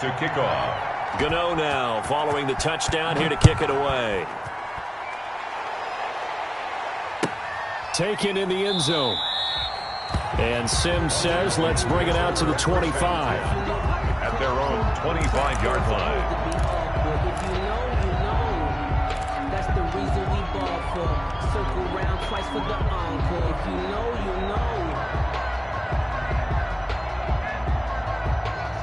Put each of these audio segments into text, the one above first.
To kick off. Gano now following the touchdown here to kick it away. Taken in the end zone. And Sims says, let's bring it out to the 25. At their own 25-yard line. If you know, you know. That's the reason we ball for. Circle round twice for the encore. If you know, you know.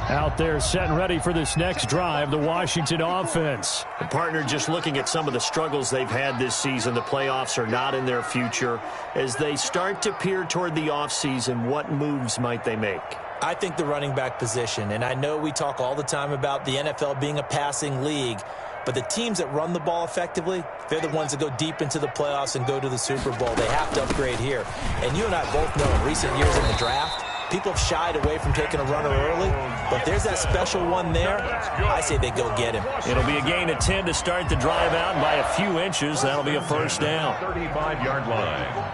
Out there set and ready for this next drive, the Washington offense. The partner just looking at some of the struggles they've had this season. The playoffs are not in their future. As they start to peer toward the offseason, what moves might they make? I think the running back position, and I know we talk all the time about the NFL being a passing league, but the teams that run the ball effectively, they're the ones that go deep into the playoffs and go to the Super Bowl. They have to upgrade here. And you and I both know in recent years in the draft, people have shied away from taking a runner early, but there's that special one there. I say they go get him. It'll be a gain of 10 to start the drive out, and by a few inches, that'll be a first down. 35-yard line.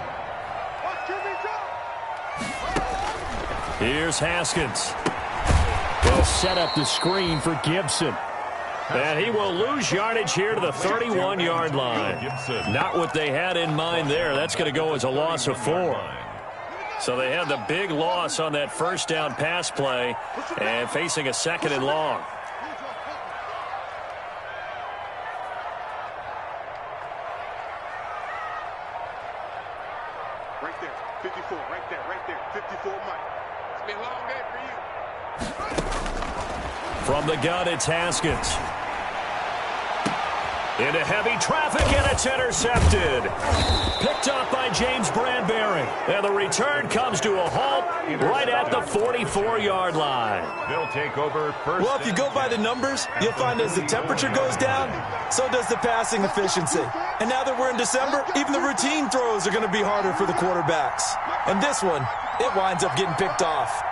Here's Haskins. They'll set up the screen for Gibson. And he will lose yardage here to the 31-yard line. Not what they had in mind there. That's going to go as a loss of 4. So they had the big loss on that first down pass play and facing a second and long. Right there, 54, right there, 54, Mike. It's been a long day for you. From the gun, it's Haskins. Into heavy traffic, and it's intercepted. Picked up by James Bradbury. And the return comes to a halt right at the 44-yard line. They'll take over first. Well, if you go by the numbers, you'll find as the temperature goes down, so does the passing efficiency. And now that we're in December, even the routine throws are going to be harder for the quarterbacks. And this one, it winds up getting picked off.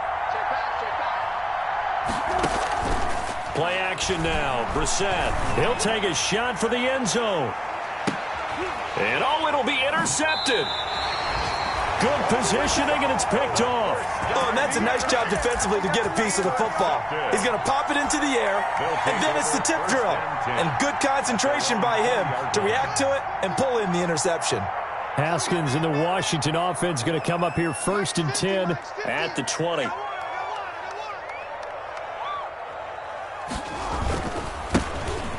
Play action now. Brissett. He'll take a shot for the end zone. And, it'll be intercepted. Good positioning, and it's picked off. Oh, and that's a nice job defensively to get a piece of the football. He's going to pop it into the air, and then it's the tip drill. And good concentration by him to react to it and pull in the interception. Haskins and the Washington offense going to come up here 1st and 10 at the 20.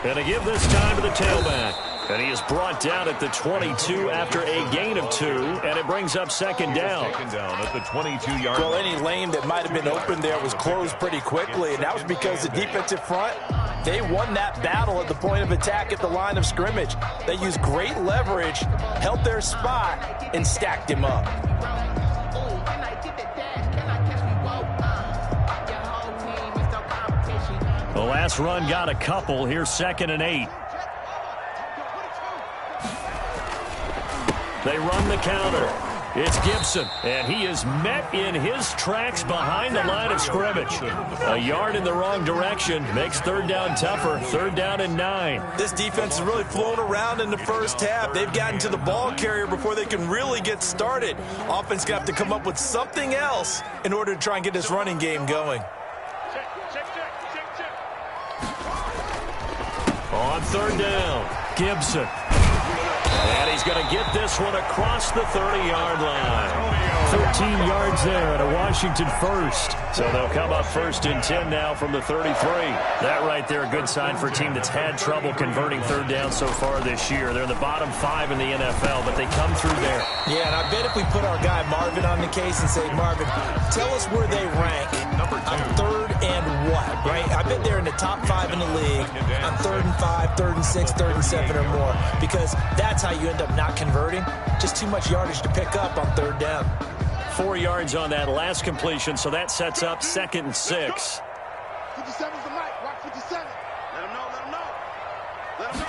And to give this time to the tailback. And he is brought down at the 22 after a gain of 2. And it brings up second down. Second down at the 22-yard line. Well, any lane that might have been open there was closed pretty quickly. And that was because the defensive front, they won that battle at the point of attack at the line of scrimmage. They used great leverage, held their spot, and stacked him up. The last run got a couple. Here's 2nd and 8. They run the counter. It's Gibson, and he is met in his tracks behind the line of scrimmage. A yard in the wrong direction makes 3rd down tougher. 3rd down and 9. This defense has really flown around in the first half. They've gotten to the ball carrier before they can really get started. Offense got to come up with something else in order to try and get this running game going. On 3rd down, Gibson. And he's going to get this one across the 30-yard line. 13 yards there at a Washington first. So they'll come up 1st and 10 now from the 33. That right there, a good sign for a team that's had trouble converting 3rd down so far this year. They're in the bottom 5 in the NFL, but they come through there. Yeah, and I bet if we put our guy Marvin on the case and say, Marvin, tell us where they rank on 3rd and what, right? I bet they're in the top 5 in the league on 3rd and 5, 3rd and 6, 3rd and 7 or more, because that's how you end up not converting. Just too much yardage to pick up on 3rd down. 4 yards on that last completion, so that sets up 2nd and 6. 57's the mic. Watch 57. Let him know, let him know. Let him know.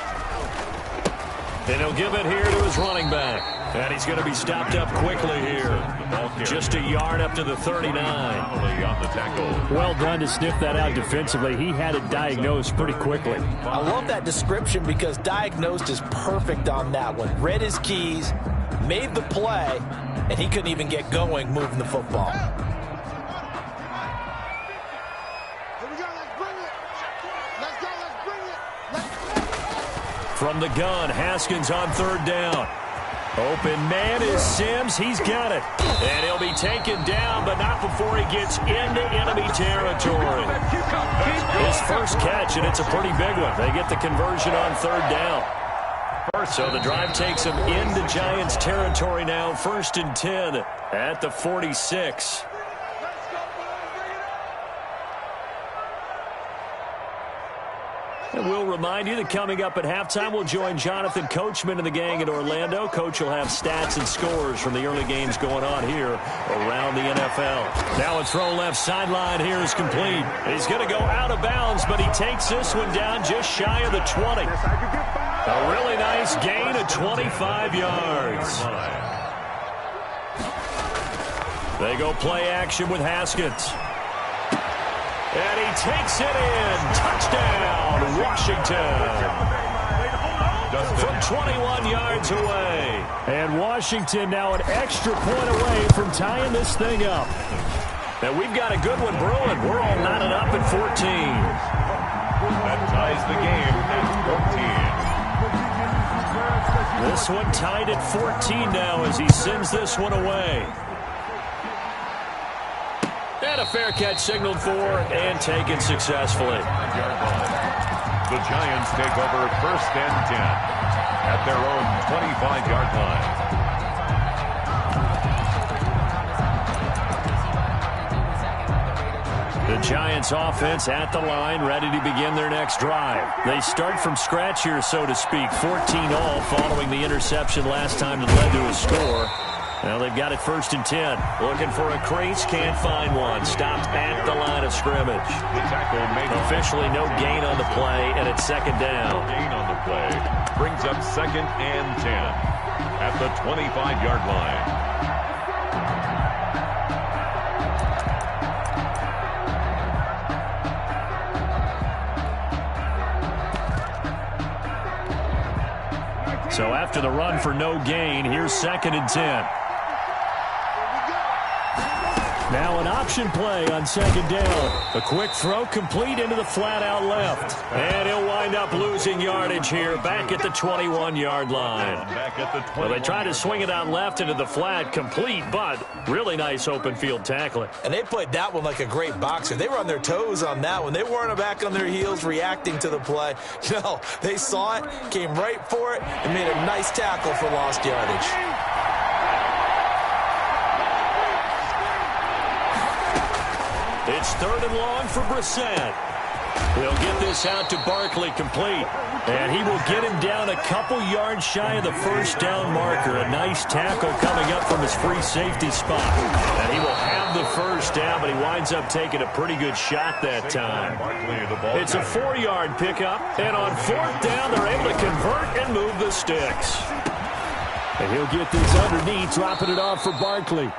And he'll give it here to his running back. And he's going to be stopped up quickly here. Just a yard up to the 39. On the tackle. Well done to sniff that out defensively. He had it diagnosed pretty quickly. I love that description because diagnosed is perfect on that one. Read his keys, made the play, and he couldn't even get going moving the football. Here we go, let's bring it. From the gun, Haskins on third down. Open man is Sims. He's got it. And he'll be taken down, but not before he gets into enemy territory. His first catch, and it's a pretty big one. They get the conversion on third down. So the drive takes him into Giants territory now. 1st and 10 at the 46. And we'll remind you that coming up at halftime, we'll join Jonathan Coachman and the gang in Orlando. Coach will have stats and scores from the early games going on here around the NFL. Now a throw left sideline here is complete. He's going to go out of bounds, but he takes this one down just shy of the 20. A really nice gain of 25 yards. They go play action with Haskins. And he takes it in. Touchdown, Washington. From 21 yards away. And Washington now an extra point away from tying this thing up. And we've got a good one brewing. We're all knotted up at 14. That ties the game at 14. This one tied at 14 now as he sends this one away. And a fair catch signaled for and taken successfully. The Giants take over 1st and 10 at their own 25-yard line. The Giants offense at the line, ready to begin their next drive. They start from scratch here, so to speak. 14-all following the interception last time that led to a score. Now they've got it 1st and 10. Looking for a crease, can't find one. Stopped at the line of scrimmage. The tackle made officially no gain on the play, and it's 2nd down. No gain on the play. Brings up 2nd and 10 at the 25-yard line. So after the run for no gain, here's 2nd and 10. Now an option play on 2nd down. A quick throw complete into the flat out left. And he'll wind up losing yardage here back at the 21-yard line. Well, they tried to swing it out left into the flat, complete, but really nice open field tackling. And they played that one like a great boxer. They were on their toes on that one. They weren't back on their heels reacting to the play. No, they saw it, came right for it, and made a nice tackle for lost yardage. It's 3rd and long for Brissett. They'll get this out to Barkley, complete. And he will get him down a couple yards shy of the 1st down marker. A nice tackle coming up from his free safety spot. And he will have the 1st down, but he winds up taking a pretty good shot that time. It's a 4-yard pickup. And on 4th down, they're able to convert and move the sticks. And he'll get this underneath, dropping it off for Barkley.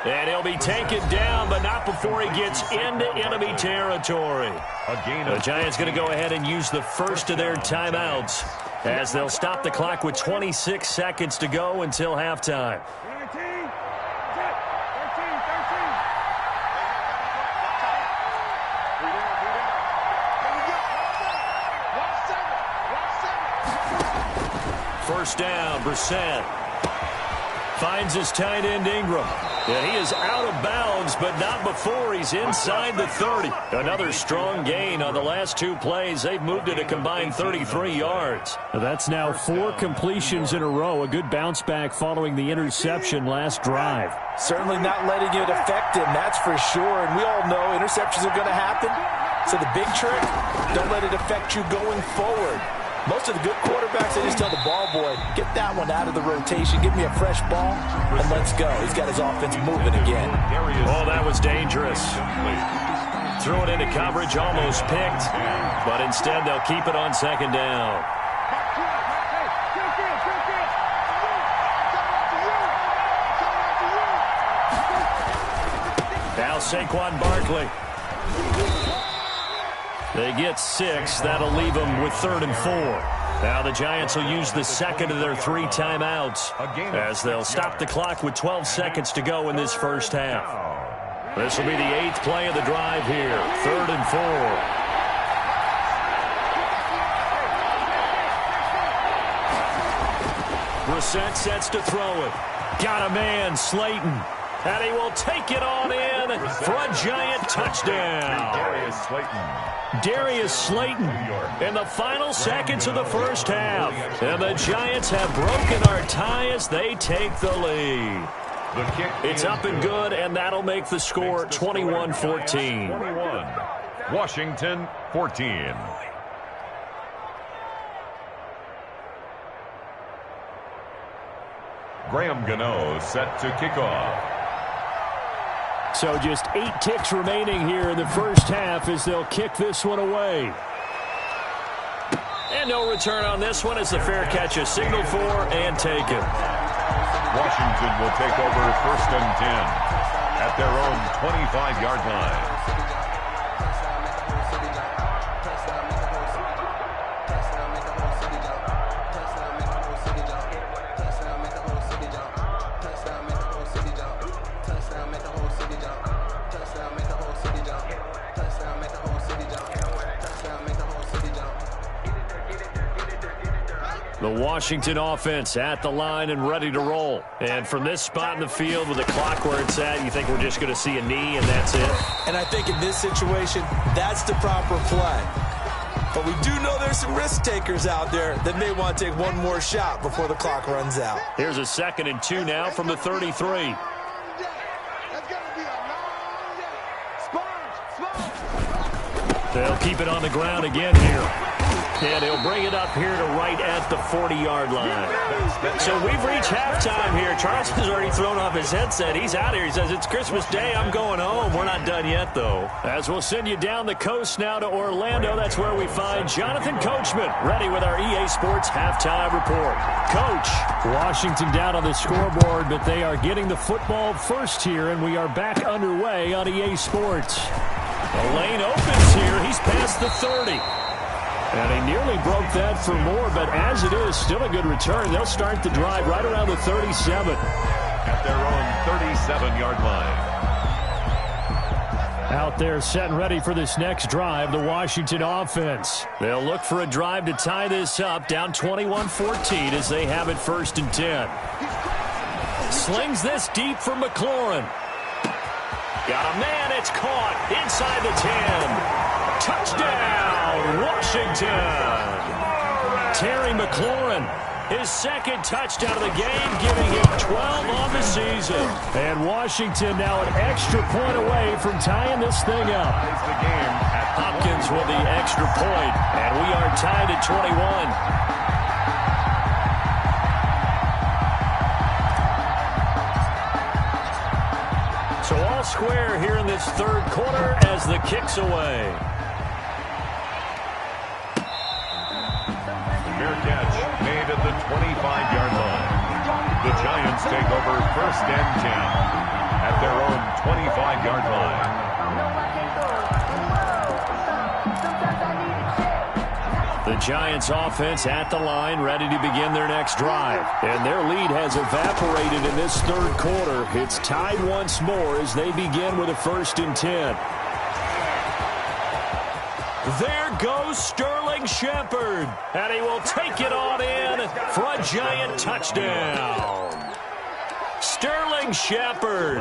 And he'll be taken down, but not before he gets into enemy territory. The Giants going to go ahead and use the first of their timeouts as they'll stop the clock with 26 seconds to go until halftime. First down, Brissett finds his tight end Ingram. And he is out of bounds, but not before he's inside the 30. Another strong gain on the last 2 plays. They've moved it a combined 33 yards. That's now 4 completions in a row. A good bounce back following the interception last drive. Certainly not letting it affect him, that's for sure. And we all know interceptions are going to happen. So the big trick, don't let it affect you going forward. Most of the good quarterbacks, they just tell the ball boy, get that one out of the rotation, give me a fresh ball, and let's go. He's got his offense moving again. Oh, that was dangerous. Threw it into coverage, almost picked, but instead they'll keep it on 2nd down. Now Saquon Barkley. They get 6. That'll leave them with 3rd and 4. Now the Giants will use the 2nd of their 3 timeouts as they'll stop the clock with 12 seconds to go in this first half. This will be the 8th play of the drive here. 3rd and 4. Brissett sets to throw it. Got a man, Slayton. And he will take it on in for a Giant touchdown. Darius Slayton in the final seconds of the first half. And the Giants have broken our tie as they take the lead. It's up and good, and that'll make the score 21-14. Washington 14. Graham Gano set to kick off. So just 8 ticks remaining here in the first half as they'll kick this one away. And no return on this one as the fair catch is signaled for and taken. Washington will take over 1st and 10 at their own 25-yard line. The Washington offense at the line and ready to roll. And from this spot in the field with the clock where it's at, you think we're just going to see a knee and that's it? And I think in this situation, that's the proper play. But we do know there's some risk takers out there that may want to take one more shot before the clock runs out. Here's a 2nd and 2 now from the 33. They'll keep it on the ground again here. And he'll bring it up here to right at the 40-yard line. So we've reached halftime here. Charleston's already thrown off his headset. He's out here. He says, it's Christmas Day. I'm going home. We're not done yet, though. As we'll send you down the coast now to Orlando, that's where we find Jonathan Coachman, ready with our EA Sports halftime report. Coach. Washington down on the scoreboard, but they are getting the football first here, and we are back underway on EA Sports. The lane opens here. He's past the 30. And he nearly broke that for more, but as it is, still a good return. They'll start the drive right around the 37. At their own 37-yard line. Out there set and ready for this next drive, the Washington offense. They'll look for a drive to tie this up, down 21-14 as they have it 1st and 10. Slings this deep for McLaurin. Got a man, it's caught inside the 10. Touchdown, Washington. Terry McLaurin, his 2nd touchdown of the game, giving him 12 on the season. And Washington now an extra point away from tying this thing up. Hopkins with the extra point, and we are tied at 21. So all square here in this 3rd quarter as the kick's away. Fair catch made at the 25-yard line. The Giants take over 1st and 10 at their own 25-yard line. The Giants offense at the line, ready to begin their next drive. And their lead has evaporated in this 3rd quarter. It's tied once more as they begin with a 1st and 10. There goes Sterling Shepard, and he will take it on in for a Giant touchdown. Sterling Shepard,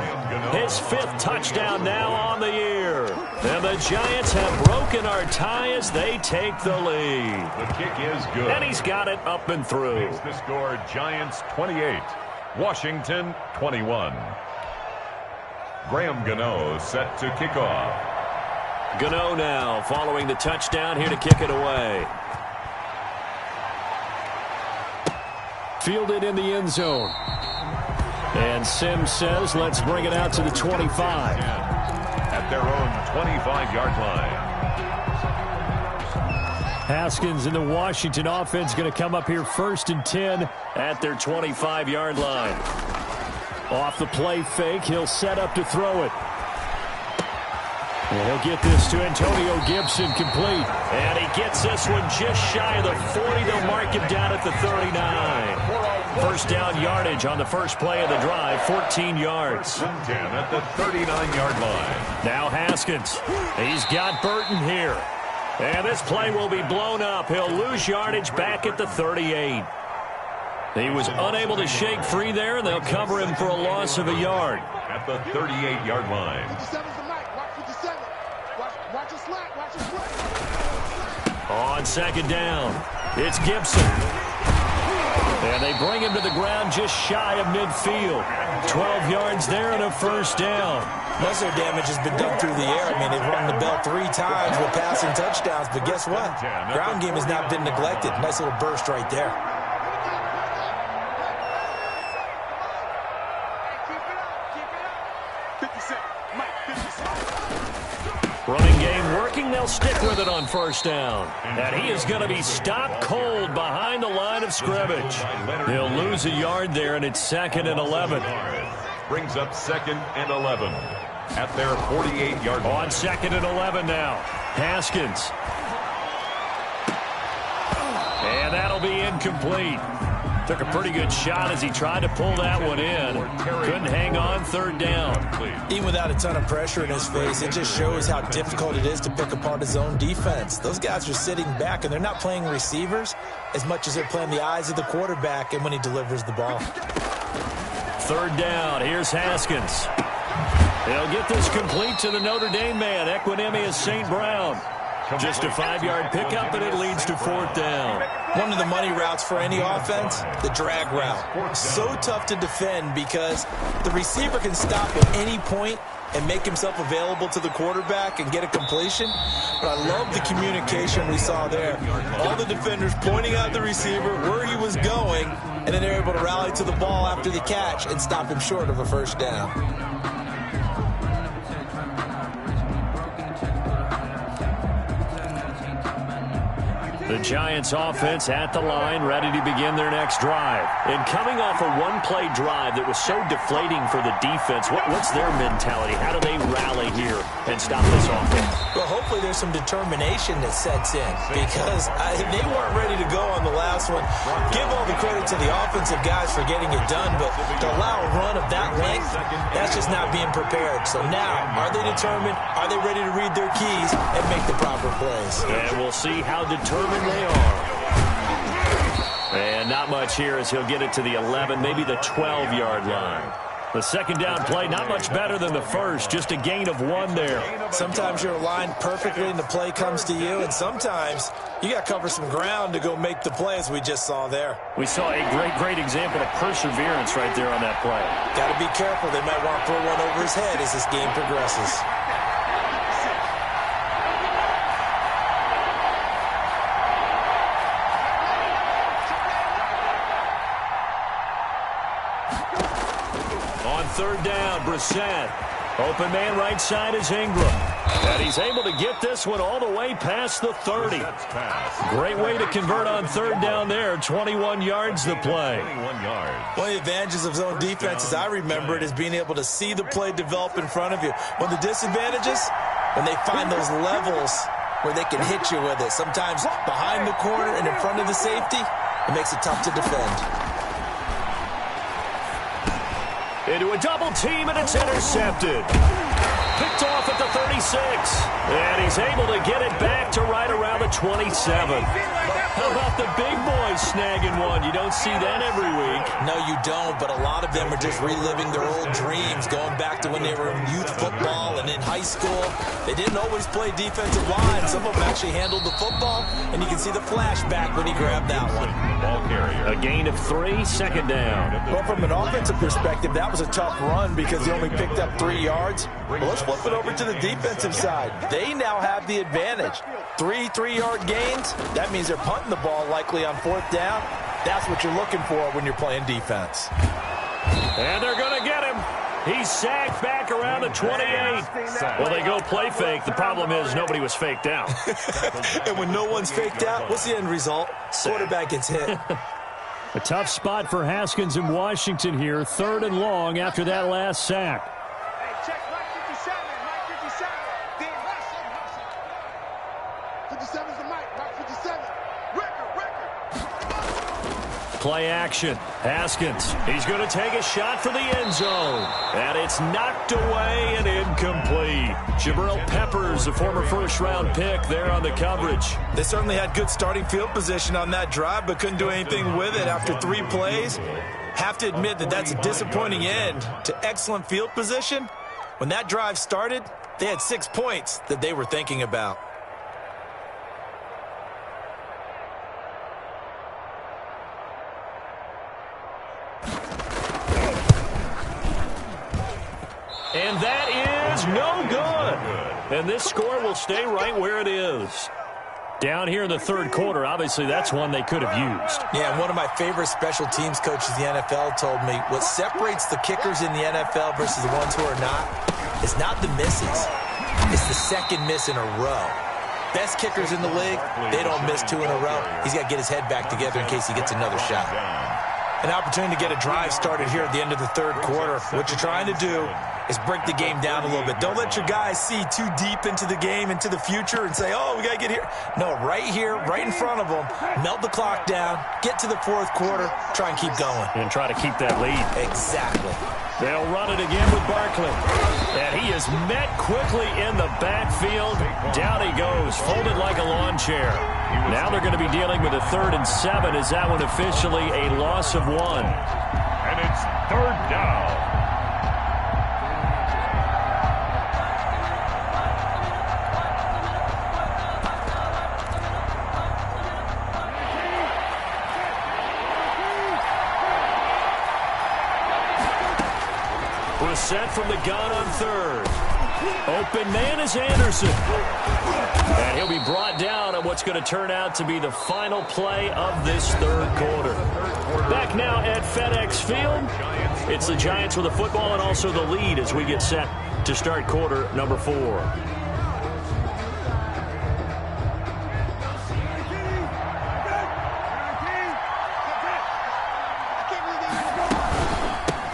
his 5th touchdown now on the year. And the Giants have broken our tie as they take the lead. The kick is good. And he's got it up and through. Makes the score Giants 28, Washington 21. Graham Gano set to kick off. Gano now following the touchdown here to kick it away. Fielded in the end zone. And Sims says, let's bring it out to the 25. At their own 25-yard line. Haskins in the Washington offense going to come up here 1st and 10 at their 25-yard line. Off the play fake, he'll set up to throw it. And he'll get this to Antonio Gibson complete. And he gets this one just shy of the 40. They'll mark him down at the 39. 1st down yardage on the first play of the drive, 14 yards. 10 at the 39-yard line. Now Haskins. He's got Burton here. And this play will be blown up. He'll lose yardage back at the 38. He was unable to shake free there, and they'll cover him for a loss of a yard. At the 38-yard line. 57's the mic. Watch 57. Watch your slack. Watch your slack. On second down, it's Gibson. And they bring him to the ground just shy of midfield. 12 yards there and a first down. Most of their damage has been done through the air. I mean, they've rung the bell 3 times with passing touchdowns, but guess what? Ground game has not been neglected. Nice little burst right there. Running game working. They'll stick with it on first down. And he is going to be stopped cold behind the line of scrimmage. He'll lose a yard there, and it's 2nd and 11. Brings up 2nd and 11 at their 48-yard line. On 2nd and 11 now. Haskins. And that'll be incomplete. Took a pretty good shot as he tried to pull that one in. Couldn't hang on 3rd down. Even without a ton of pressure in his face, it just shows how difficult it is to pick apart his own defense. Those guys are sitting back, and they're not playing receivers as much as they're playing the eyes of the quarterback and when he delivers the ball. 3rd down. Here's Haskins. They'll get this complete to the Notre Dame man, Equanimeous St. Brown. Just a 5-yard pickup, and it leads to 4th down. One of the money routes for any offense, the drag route. So tough to defend because the receiver can stop at any point and make himself available to the quarterback and get a completion. But I love the communication we saw there. All the defenders pointing out the receiver, where he was going, and then they're able to rally to the ball after the catch and stop him short of a first down. The Giants offense at the line, ready to begin their next drive. And coming off a one-play drive that was so deflating for the defense, what's their mentality? How do they rally here and stop this offense? Well, hopefully there's some determination that sets in because they weren't ready to go on the last one. Give all the credit to the offensive guys for getting it done, but to allow a run of that length, that's just not being prepared. So now, are they determined? Are they ready to read their keys and make the proper plays? And we'll see how determined they are. And not much here as he'll get it to the 11, maybe the 12-yard line. The second down play, not much better than the first, just a gain of 1 there. Sometimes you're aligned perfectly and the play comes to you, and sometimes you got to cover some ground to go make the play, as we just saw there. We saw a great example of perseverance right there on that play. Got to be careful. They might want to throw one over his head as this game progresses. On 3rd down, Brissett. Open man right side is Ingram. And he's able to get this one all the way past the 30. Great way to convert on 3rd down there. 21 yards the play. 21 yards. One of the advantages of zone defense, as I remember it, is being able to see the play develop in front of you. One of the disadvantages, when they find those levels where they can hit you with it. Sometimes behind the corner and in front of the safety, it makes it tough to defend. Into a double team, and it's intercepted. Picked off at the 36. And he's able to get it back to right around the 27. How about the big boys snagging one? You don't see that every week. No, you don't, but a lot of them are just reliving their old dreams, going back to when they were in youth football and in high school. They didn't always play defensive line. Some of them actually handled the football, and you can see the flashback when he grabbed that one. Ball carrier. A gain of 3, second down. Well, from an offensive perspective, that was a tough run because he only picked up 3 yards. Well, let's flip it over to the defensive side. They now have the advantage. 3 3-yard gains, that means they're punting the ball likely on 4th down. That's what you're looking for when you're playing defense. And they're going to get him. He's sacked back around the 28. Well, they go play fake. The problem is nobody was faked out. And when no one's faked out, what's the end result? Quarterback gets hit. A tough spot for Haskins in Washington here. 3rd and long after that last sack. Hey, check Mike 57. Mike 57. Dan Russell. 57's the mic. Mike 57. Record. Play action. Haskins. He's going to take a shot for the end zone. And it's knocked away and incomplete. Jabril Peppers, a former first-round pick there on the coverage. They certainly had good starting field position on that drive, but couldn't do anything with it after 3 plays. Have to admit that that's a disappointing end to excellent field position. When that drive started, they had 6 points that they were thinking about. And that is no good. And this score will stay right where it is. Down here in the third quarter, obviously that's one they could have used. Yeah, and one of my favorite special teams coaches in the NFL told me what separates the kickers in the NFL versus the ones who are not is not the misses. It's the second miss in a row. Best kickers in the league, they don't miss 2 in a row. He's got to get his head back together in case he gets another shot. An opportunity to get a drive started here at the end of the third quarter. What you're trying to do is break the game down a little bit. Don't let your guys see too deep into the game, into the future, and say, oh, we got to get here. No, right here, right in front of them, melt the clock down, get to the fourth quarter, try and keep going. And try to keep that lead. Exactly. They'll run it again with Barkley. And he is met quickly in the backfield. Down he goes, folded like a lawn chair. Now they're going to be dealing with a 3rd and 7. Is that one officially a loss of 1? And it's 3rd down. Was set from the gun on 3rd. Open man is Anderson. And he'll be brought down on what's going to turn out to be the final play of this third quarter. Back now at FedEx Field. It's the Giants with the football and also the lead as we get set to start quarter number 4.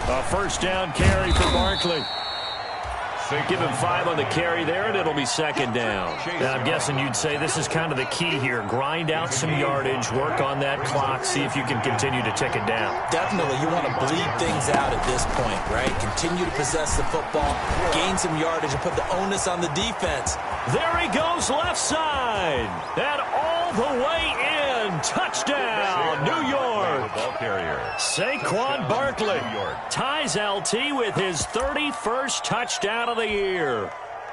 A first down carry for Barkley. Give him 5 on the carry there, and it'll be 2nd down. Now, I'm guessing you'd say this is kind of the key here. Grind out some yardage, work on that clock, see if you can continue to tick it down. Definitely. You want to bleed things out at this point, right? Continue to possess the football, gain some yardage, and put the onus on the defense. There he goes left side. And all the way in. Touchdown, New York. Saquon Barkley ties LT with his 31st touchdown of the year.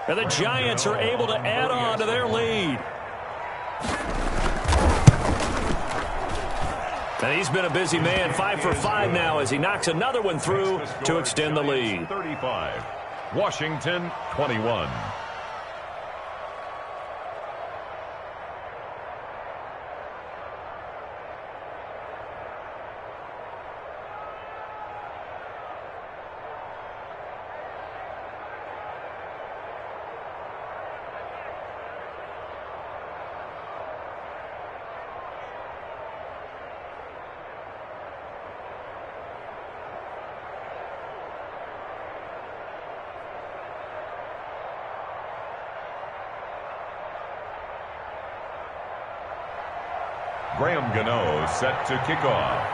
And the Giants are able to add on to their lead. And he's been a busy man, 5 for 5 now as he knocks another one through to extend the lead. 35, Washington 21. Graham Gano set to kick off.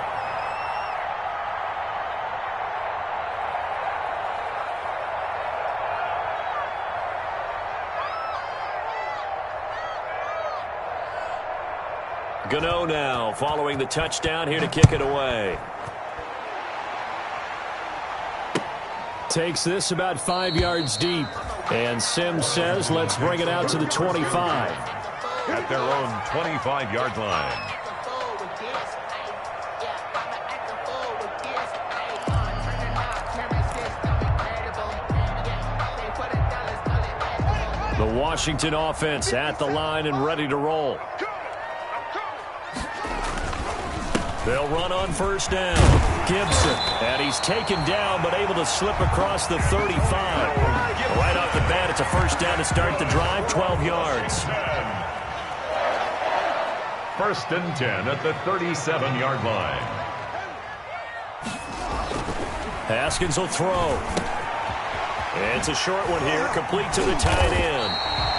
Gano now following the touchdown here to kick it away. Takes this about 5 yards deep. And Sims says, let's bring it out to the 25. At their own 25-yard line. The Washington offense at the line and ready to roll. They'll run on first down. Gibson, and he's taken down but able to slip across the 35. Right off the bat, it's a first down to start the drive, 12 yards. 1st and 10 at the 37-yard line. Haskins will throw. It's a short one here, complete to the tight end.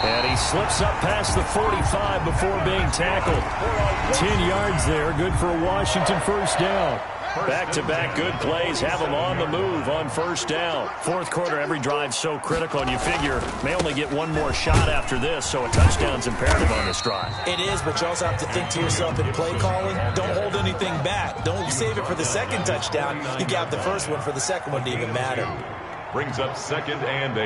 And he slips up past the 45 before being tackled. 10 yards there, good for a Washington first down. Back-to-back good plays have them on the move on first down. Fourth quarter, every drive so critical, and you figure may only get one more shot after this, so a touchdown's imperative on this drive. It is, but you also have to think to yourself in play calling, don't hold anything back. Don't save it for the second touchdown. You got the first one for the second one to even matter. Brings up 2nd and 8.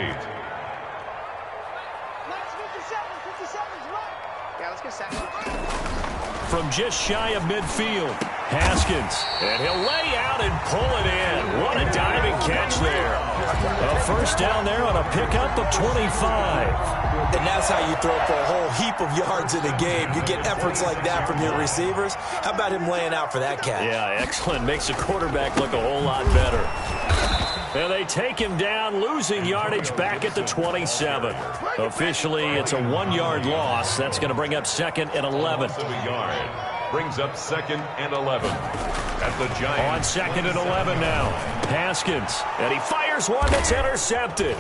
Yeah, let's get second. From just shy of midfield, Haskins. And he'll lay out and pull it in. What a diving catch there. A first down there on a pickup of 25. And that's how you throw for a whole heap of yards in a game. You get efforts like that from your receivers. How about him laying out for that catch? Yeah, excellent. Makes the quarterback look a whole lot better. And they take him down, losing yardage back at the 27. Officially, it's a 1-yard loss. That's going to bring up 2nd and 11. Brings up 2nd and 11. At the Giants. On 2nd and 11 now. Haskins. And he fires one that's intercepted.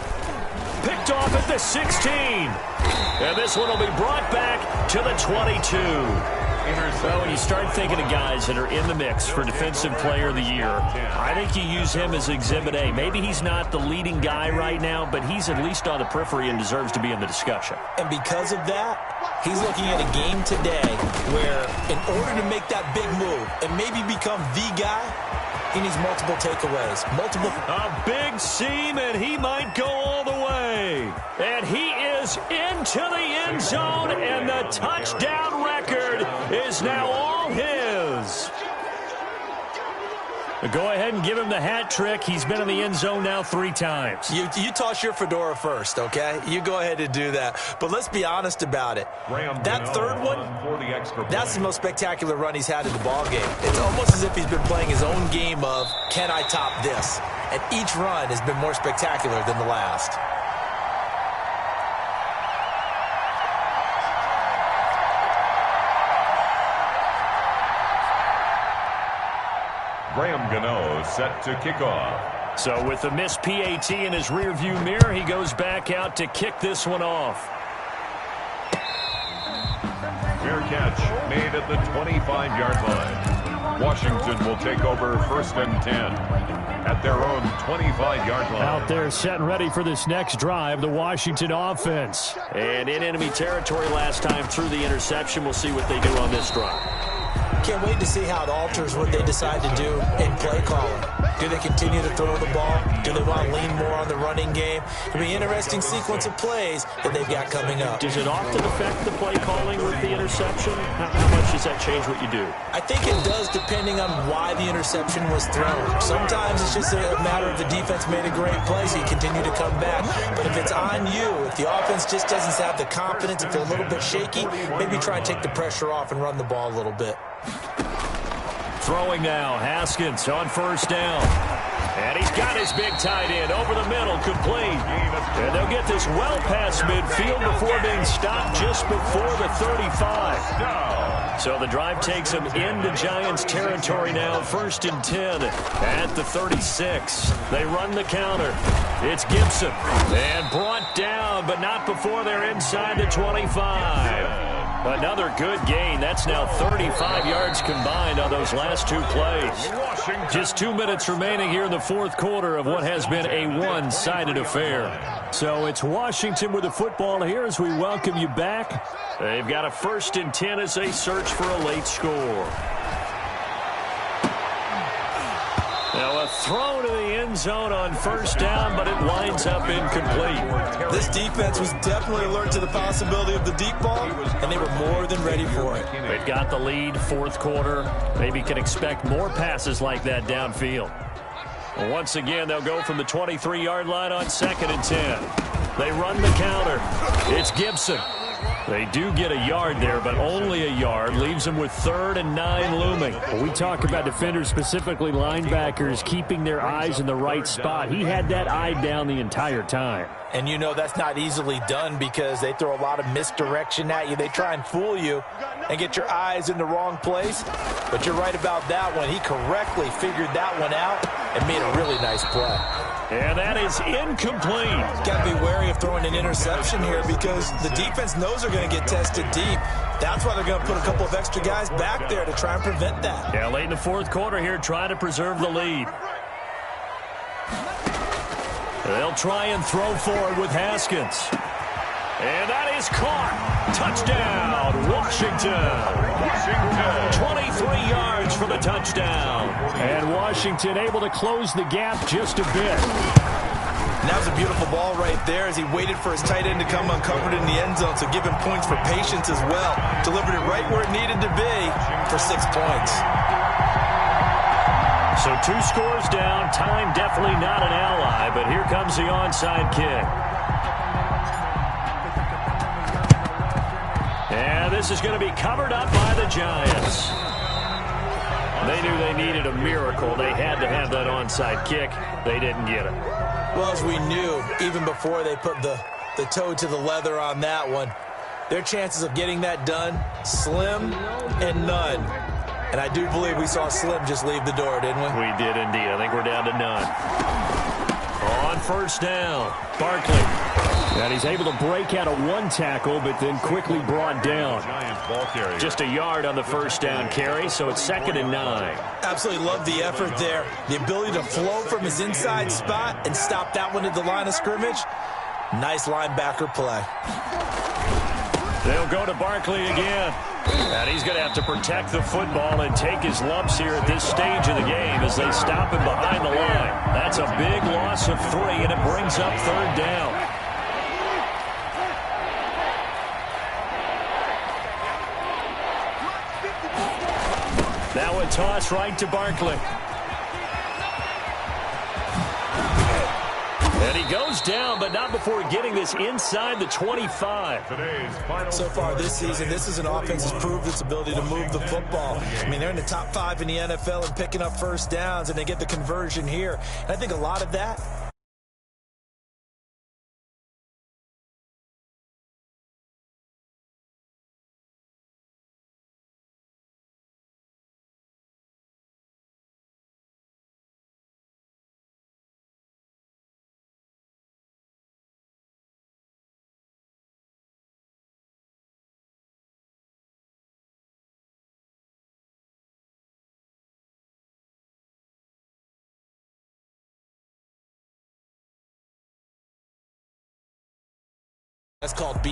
Picked off at the 16. And this one will be brought back to the 22. Well, when you start thinking of guys that are in the mix for Defensive Player of the Year, I think you use him as Exhibit A. Maybe he's not the leading guy right now, but he's at least on the periphery and deserves to be in the discussion. And because of that, he's looking at a game today where in order to make that big move and maybe become the guy, he needs multiple takeaways. A big seam, and he might go all the way. And he is into the end zone, and the touchdown record is now all his. Go ahead and give him the hat trick. He's been in the end zone now 3 times. You toss your fedora first, okay? You go ahead and do that. But let's be honest about it. That third one, that's the most spectacular run he's had in the ballgame. It's almost as if he's been playing his own game of, can I top this? And each run has been more spectacular than the last. Graham Gano set to kick off. So with the missed PAT in his rearview mirror, he goes back out to kick this one off. Fair catch made at the 25-yard line. Washington will take over 1st and 10 at their own 25-yard line. Out there set and ready for this next drive, the Washington offense. And in enemy territory last time through the interception. We'll see what they do on this drive. Can't wait to see how it alters what they decide to do in play calling. Do they continue to throw the ball? Do they want to lean more on the running game? It'll be an interesting sequence of plays that they've got coming up. Does it often affect the play calling with the interception? How much does that change what you do? I think it does depending on why the interception was thrown. Sometimes it's just a matter of the defense made a great play, so you continue to come back. But if it's on you, if the offense just doesn't have the confidence, if they're a little bit shaky, maybe try and take the pressure off and run the ball a little bit. Throwing now, Haskins on first down. And he's got his big tight end over the middle, complete. And they'll get this well past midfield before being stopped just before the 35. So the drive takes him into Giants territory now, 1st and 10 at the 36. They run the counter. It's Gibson. And brought down, but not before they're inside the 25. Another good gain. That's now 35 yards combined on those last 2 plays. Just 2 minutes remaining here in the fourth quarter of what has been a one-sided affair. So it's Washington with the football here as we welcome you back. They've got a 1st and 10 as they search for a late score. Now a throw to the end zone on first down, but it winds up incomplete. This defense was definitely alert to the possibility of the deep ball, and they were more than ready for it. They've got the lead, fourth quarter. Maybe can expect more passes like that downfield. Once again, they'll go from the 23-yard line on 2nd and 10. They run the counter. It's Gibson. They do get a yard there, but only a yard. Leaves them with 3rd and 9 looming. Well, we talk about defenders, specifically linebackers, keeping their eyes in the right spot. He had that eye down the entire time. And you know that's not easily done because they throw a lot of misdirection at you. They try and fool you and get your eyes in the wrong place. But you're right about that one. He correctly figured that one out and made a really nice play. And that is incomplete. Got to be wary of throwing an interception here because the defense knows they're going to get tested deep. That's why they're going to put a couple of extra guys back there to try and prevent that. Yeah, late in the fourth quarter here, trying to preserve the lead. They'll try and throw forward with Haskins. And that is caught. Touchdown, Washington. 23 yards for the touchdown. And Washington able to close the gap just a bit. And that was a beautiful ball right there as he waited for his tight end to come uncovered in the end zone, so give him points for patience as well. Delivered it right where it needed to be for 6 points. So 2 scores down. Time definitely not an ally, but here comes the onside kick. And this is going to be covered up by the Giants. They knew they needed a miracle. They had to have that onside kick. They didn't get it. Well, as we knew, even before they put the toe to the leather on that one, their chances of getting that done, slim and none. And I do believe we saw Slim just leave the door, didn't we? We did indeed. I think we're down to none. On first down, Barkley. And he's able to break out of 1 tackle, but then quickly brought down. Just a yard on the first down carry, so it's 2nd and 9. Absolutely love the effort there. The ability to flow from his inside spot and stop that one at the line of scrimmage. Nice linebacker play. They'll go to Barkley again. And he's going to have to protect the football and take his lumps here at this stage of the game as they stop him behind the line. That's a big loss of 3, and it brings up 3rd down. Now a toss right to Barkley. And he goes down, but not before getting this inside the 25. So far this season, this is an offense that's proved its ability to move the football. I mean, they're in the top 5 in the NFL and picking up first downs, and they get the conversion here. And I think a lot of that that's called being